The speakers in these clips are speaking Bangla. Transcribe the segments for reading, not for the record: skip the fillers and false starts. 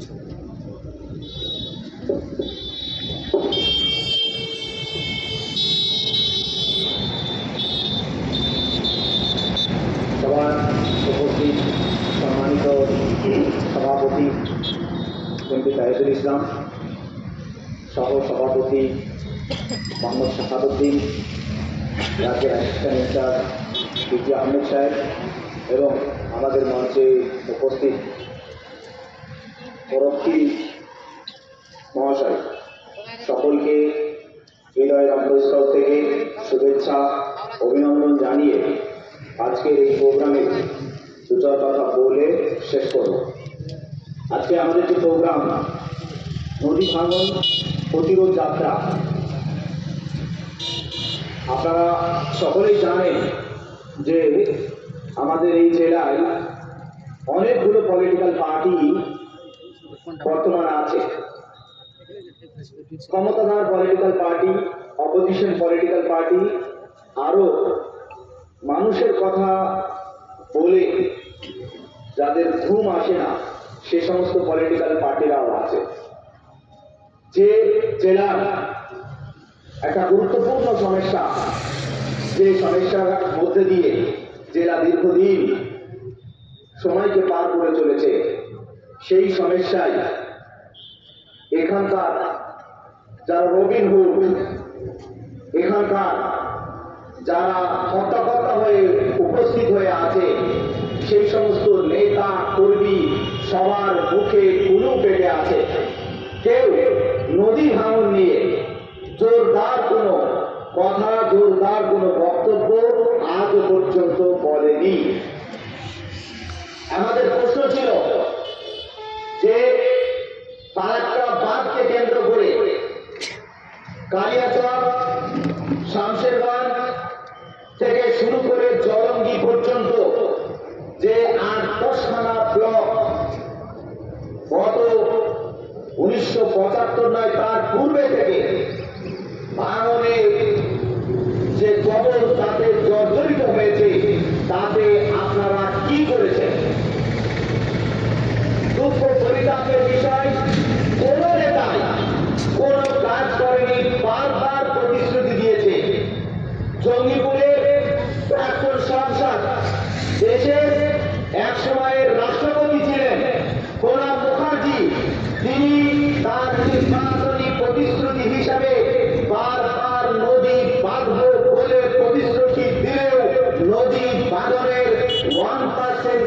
সভার উপস্থিত সম্মানিত সভাপতি এমপি তাহেজুল ইসলাম, সহ সভাপতি মোহাম্মদ শাহাবুদ্দিন, রাজ্যের অ্যাসিস্ট্যান্ট ইনচার্জ পিজি আহমেদ সাহেব এবং আমাদের মঞ্চে উপস্থিত পরক্ষী মহাশয়, সকলকে হৃদয়ের অন্তঃস্থল থেকে শুভেচ্ছা অভিনন্দন জানিয়ে আজকের এই প্রোগ্রামে দু চার কথা বলে শেষ করব। আজকে আমাদের যে প্রোগ্রাম নদী ভাঙন প্রতিরোধ যাত্রা, আপনারা সকলেই জানেন যে আমাদের এই জেলায় অনেকগুলো পলিটিক্যাল পার্টি বর্তমানে আছে। ক্ষমতাধর political party, opposition political party, আরো মানুষের কথা বলে যাদের ঘুম আসে না সে সমস্ত পলিটিক্যাল পার্টিরাও আছে। যে জেলার একটা গুরুত্বপূর্ণ সমস্যা, যে সমস্যার মধ্যে দিয়ে জেলা দীর্ঘদিন সময়কে পার করে চলেছে, সেই সমস্যায় এখানকার যারা রবিনহুড, এখানকার যারা হত্যাকর্তা হয়ে উপস্থিত হয়ে আছে, সেই সমস্ত নেতা কর্মী সবার মুখে কুলু পেটে আছে। কেউ নদী ভাঙন নিয়ে জোরদার কোনো কথা, জোরদার কোনো বক্তব্য আজ পর্যন্ত বলেনি। আমাদের প্রশ্ন ছিল যে ফারাক্কা বাঁধকে কেন্দ্র করে কালিয়াচক, শামশেরগঞ্জ থেকে শুরু করে জলঙ্গি পর্যন্ত যে ৮-১০খানা ব্লক গত 1975 নয় তার পূর্বে থেকে ভাঙনে যে কবল তাতে জর্জরিত হয়েছে, তাতে আপনারা কি করেছেন? দুঃখ পরিতাপের বিষয়, কোন নেতাই কোন কাজ করেনি, বারবার প্রতিশ্রুতি দিয়েছে। জঙ্গিপুরের প্রাক্তন সাংসদ, দেশের এক সময়ের রাষ্ট্রপতি ছিলেন প্রণব মুখার্জি, তিনি তার নির্বাচনী প্রতিশ্রুতি হিসাবে বারবার নদী বাঁধব বলে প্রতিশ্রুতি দিলেও নদী বাঁধনের 1%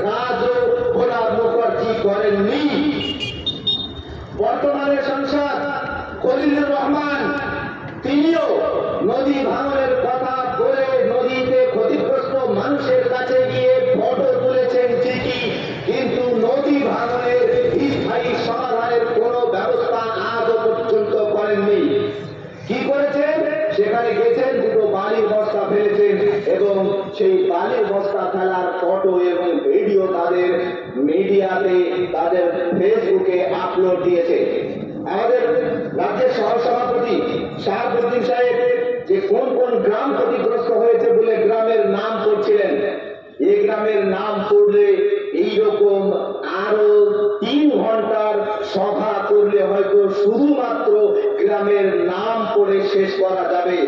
কাজও প্রণব মুখার্জি করেননি। বর্তমানে সাংসদ খলিলুর রহমান, তিনিও নদী ভাঙনের কথা বলে নদীতে ক্ষতিগ্রস্ত মানুষের কাছে গিয়ে ফটো তুলেছেন ঠিকই, কিন্তু নদী ভাঙনের স্থায়ী সমাধানের কোনো ব্যবস্থা আজও পর্যন্ত করেননি। কি করেছেন? সেখানে গেছেন, দুটো বালির বস্তা ফেলেছেন এবং সেই বালির বস্তা ফেলার ফটো এবং ভিডিও তাদের মিডিয়াতে, তাদের ফেসবুকে আপলোড দিয়েছে। আমাদের রাজ্যের সহসভাপতি শাহাবুদ্দিন সাহেব যে কোন কোন গ্রাম ক্ষতিগ্রস্ত হয়েছে বলে গ্রামের নাম করছিলেন, এই গ্রামের নাম করলে এইরকম আরো 3 ঘন্টার সভা করলে হয়তো শুধুমাত্র গ্রামের নাম করে শেষ করা যাবে।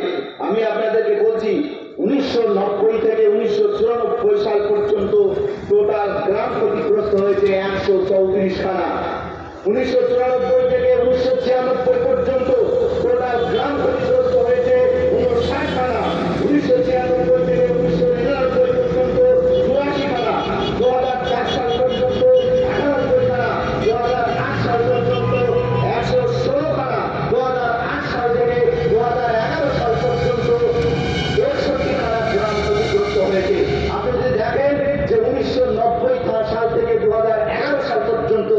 আমি আপনাদেরকে বলছি, 1990 থেকে 1994 সাল পর্যন্ত টোটাল গ্রাম ক্ষতিগ্রস্ত হয়েছে 134খানা। 1994 থেকে 1996 পর্যন্ত টোটাল গ্রাম ক্ষতিগ্রস্ত হয়েছে 59খানা। 1996 থেকে 1999 পর্যন্ত 82খানা। 2004 সাল পর্যন্ত 98খানা। 2008 সাল পর্যন্ত 116খানা। 2008 সাল থেকে 2011 সাল পর্যন্ত 63খানা গ্রাম ক্ষতিগ্রস্ত হয়েছে। আপনি যদি দেখেন যে 1990 সাল থেকে 2011 সাল পর্যন্ত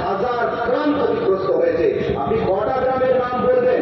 1000 গ্রাম ক্ষতিগ্রস্ত হয়েছে। আপনি কটা গ্রামের নাম বলবেন?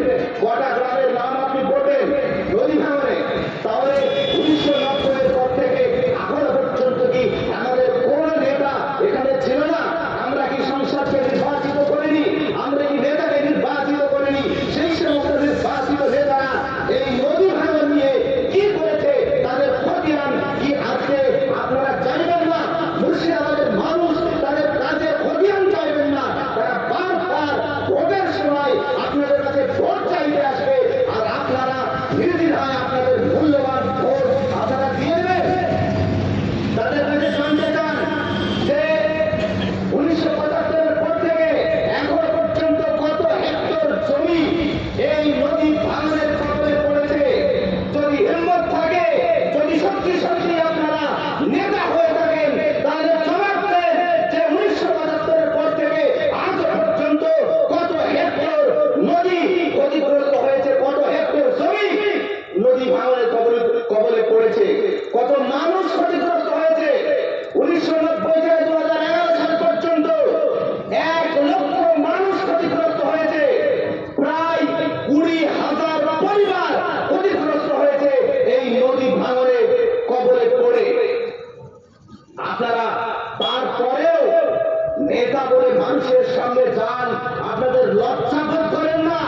সামনে যান, আপনাদের লজ্জা বোধ করেন না?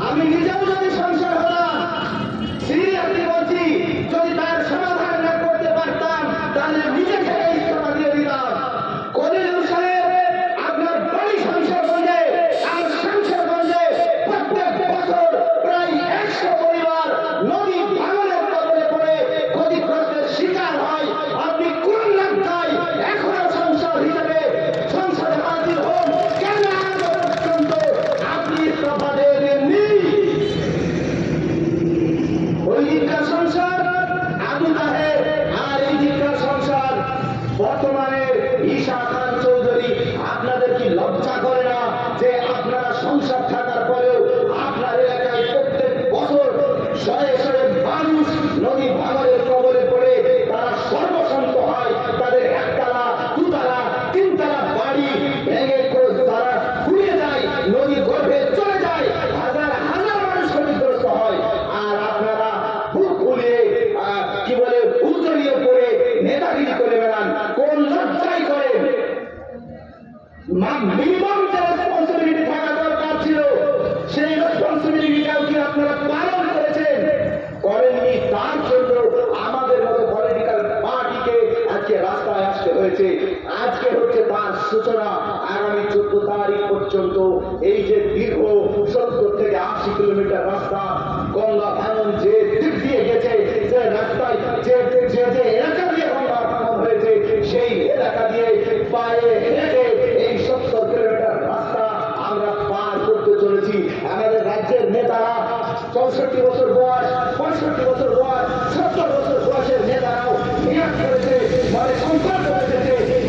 আমি নিজেও যদি সংসার হলাম, সিরিয়াসলি বলছি, যদি তার সমাধান না করতে পারতাম তাহলে নিজে থেকে ইস্তফা দিয়ে দিতাম। কলিলুর সাহেব, আপনার বাড়ি সংসারগঞ্জে আর সংসারগঞ্জে প্রত্যেক বছর প্রায় 100 পরিবার নদী ভাঙনের কবলে পড়ে ক্ষতিগ্রস্তের শিকার হয়। আপনি কোন লজ্জায় এখনো সংসদ হিসেবে সংসদে হাজির হন? কেন আজ পর্যন্ত আপনি ইস্তফা দিয়ে দেননি? ওই দিনকার সংসার আবু তাহের আর এই দিনকার সংসার বর্তমানের ঈশা খান চৌধুরী। আপনাদের কি লজ্জা করে না যে আপনারা সংসার থাকার পরেও আপনার এলাকায় প্রত্যেক বছর শয়ে শয়ে মানুষ নদী ভাঙনের কবলে পড়ে তারা সর্বশান্ত হয়, তাদের একতলা, দুতলা, তিনতলা বাড়ি ভেঙে তারা ঘুরে যায়, নদী গর্ভে চলে যায়, হাজার হাজার মানুষ ক্ষতিগ্রস্ত হয়। আর আপনারা বুক ফুলিয়ে কি বলে উত্তরীয় করে নেতাগিরি করে বেড়ান। কোন লজ্জাই করেন? মিনিমাম যে রেসপন্সিবিলিটি থাকা দরকার ছিল সেই রেসপন্সিবিলিটিটাও কি আপনারা পালন করেছেন? করেননি। তার জন্য আমাদের মতো পলিটিক্যাল পার্টিকে আজকে রাস্তায় আসতে হয়েছে। আজকে হচ্ছে তার সূচনা। আগামী 14 তারিখ পর্যন্ত এই যে দীর্ঘ 70 থেকে 80 কিলোমিটার রাস্তা গঙ্গা ভাঙন যে দিক দিয়ে গেছে, যে রাস্তায় যে এলাকা দিয়ে গঙ্গা ভাঙন হয়েছে, সেই এলাকা দিয়ে পায়ে হেঁটে এই 70 কিলোমিটার রাস্তা আমরা পার করতে চলেছি। আমাদের রাজ্যের নেতারা 64 বছর বয়স, 65 বছর বয়স, 70 বছর বয়সের নেতারাও নিয়োগ করেছে, মানে সংকল্প করেছে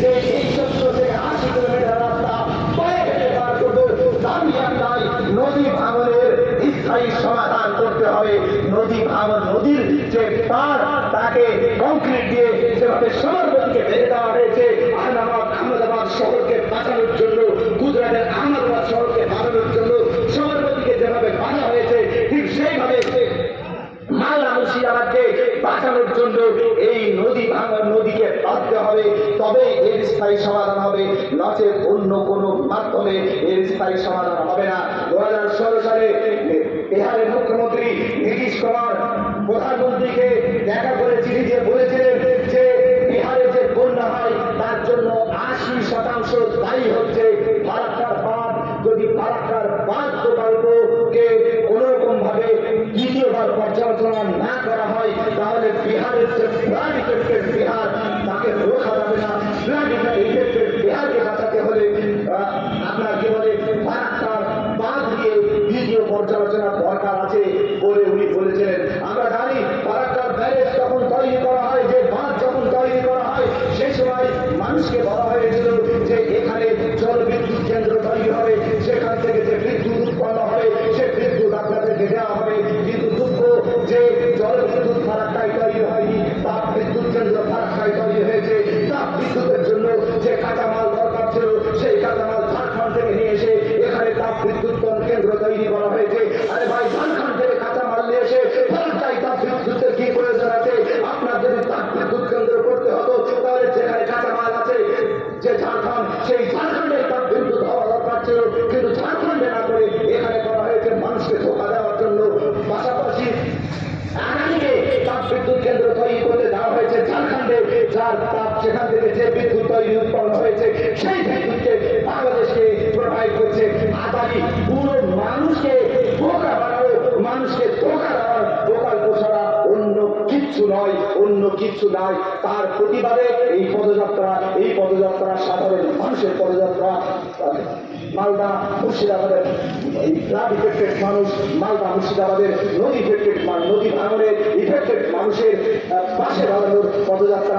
যে এই 70 থেকে 80 কিলোমিটার রাস্তা পায়ে হেঁটে পার করবো। দাবি একটাই, নদী ভাঙনের স্থায়ী সমাধান করতে হবে। নদী ভাঙন, নদীর যে পার তাকে কংক্রিট দিয়ে যেভাবে সমারবতীকে বেঁধে দেওয়া হয়েছে আহমেদাবাদ শহরকে বাঁচানোর জন্য, গুজরাটের আহমেদাবাদ শহরকে বাঁচানোর জন্য সমারবতীকে যেভাবে বাঁধা হয়েছে, ঠিক সেইভাবে মালদা মুর্শিদাবাদকে বাঁচানোর জন্য এই নদী ভাঙন, নদীকে বাঁধতে হবে। তবে এর স্থায়ী সমাধান হবে, নচেত অন্য কোন মাধ্যমে এর স্থায়ী সমাধান হবে না। 2016 সালে বিহারের মুখ্যমন্ত্রী নীতিশ কুমার প্রধানমন্ত্রীকে দেখা করে চিঠি দিয়ে বলেছিলেন যে বিহারে যে বন্যা হয় তার জন্য 80% দায়ী হচ্ছে ফারাক্কার বাঁধ। যদি ফারাক্কার বাঁধ প্রকল্পকে কোনোরকম ভাবে দ্বিতীয়বার পর্যালোচনা না করা হয় তাহলে বিহারের যে ফ্লাড ইফেক্টেড বিহার তাকে রোখা যাবে না। ফ্লাড ইফেক্টেড বিহারকে বাঁচাতে হলে আপনার কি বলে ফারাক্কার বাঁধ দিয়ে দ্বিতীয় পর্যালোচনা দরকার আছে বলে উনি বলেছিলেন। আমরা জানি ফারাক্কার ব্যারেজ যখন তৈরি করা হয়, যে বাঁধ যখন তৈরি করা হয়, সেই সময় মানুষকে বলা হয়েছিল যে এখানে জলবিদ্যুৎ কেন্দ্র তৈরি হবে, সেখান থেকে যে বিদ্যুৎ উৎপন্ন হবে সে বিদ্যুৎ আপনাদেরকে দেওয়া হবে। কিন্তু দুঃখ যে জলবিদ্যুৎ ফারাক্কায় তৈরি হয়নি, তাপ বিদ্যুৎ কেন্দ্র ফারাক্কায় তৈরি হয়েছে। তাপ বিদ্যুতের জন্য যে কাঁচামাল দরকার ছিল সেই কাঁচামাল ঝাড়খণ্ড থেকে নিয়ে এসে এখানে তাপ বিদ্যুৎ কেন্দ্র তৈরি করা হয়েছে। আরে ভাই, ঝাড়খণ্ড থেকে কাঁচামাল নিয়ে এসে ফারাক্কায় তাপ বিদ্যুতের কি প্রয়োজন আছে? আপনার যদি তাপ বিদ্যুৎ কেন্দ্র করতে হতো তাহলে যেখানে কাঁচামাল আছে যে ঝাড়খণ্ড, সেই ঝাড়খণ্ডের তাপ বিদ্যুৎ হওয়া দরকার ছিল, কিন্তু ঝাড়খণ্ডে না করে এখানে করা হয়েছে মানুষকে ধোঁকা দেওয়ার জন্য। পাশাপাশি আগামীকে তাপ বিদ্যুৎ কেন্দ্র তৈরি করতে দেওয়া হয়েছে ঝাড়খণ্ডে, যার তাপ সেখান থেকে যে বিদ্যুৎ তৈরি উৎপন্ন হয়েছে সেই বিদ্যুৎকে বাংলাদেশকে প্রোভাইড করছে আদানি। পুরো মানুষকে ধোঁকা বানানো, মানুষকে ধোঁকা দেওয়ার প্রকল্প ছাড়া অন্য কিচ্ছু নয়, অন্য কিচ্ছু নয়। তার প্রতিবাদে এই পদযাত্রা সাধারণ মানুষের পদযাত্রা। মালদা মুর্শিদাবাদের এই ফ্লাড ইফেক্টেড মানুষ, মালদা মুর্শিদাবাদের নদী ইফেক্টেড, নদী ভাঙনের ইফেক্টেড মানুষের পাশে দাঁড়ানোর পদযাত্রা।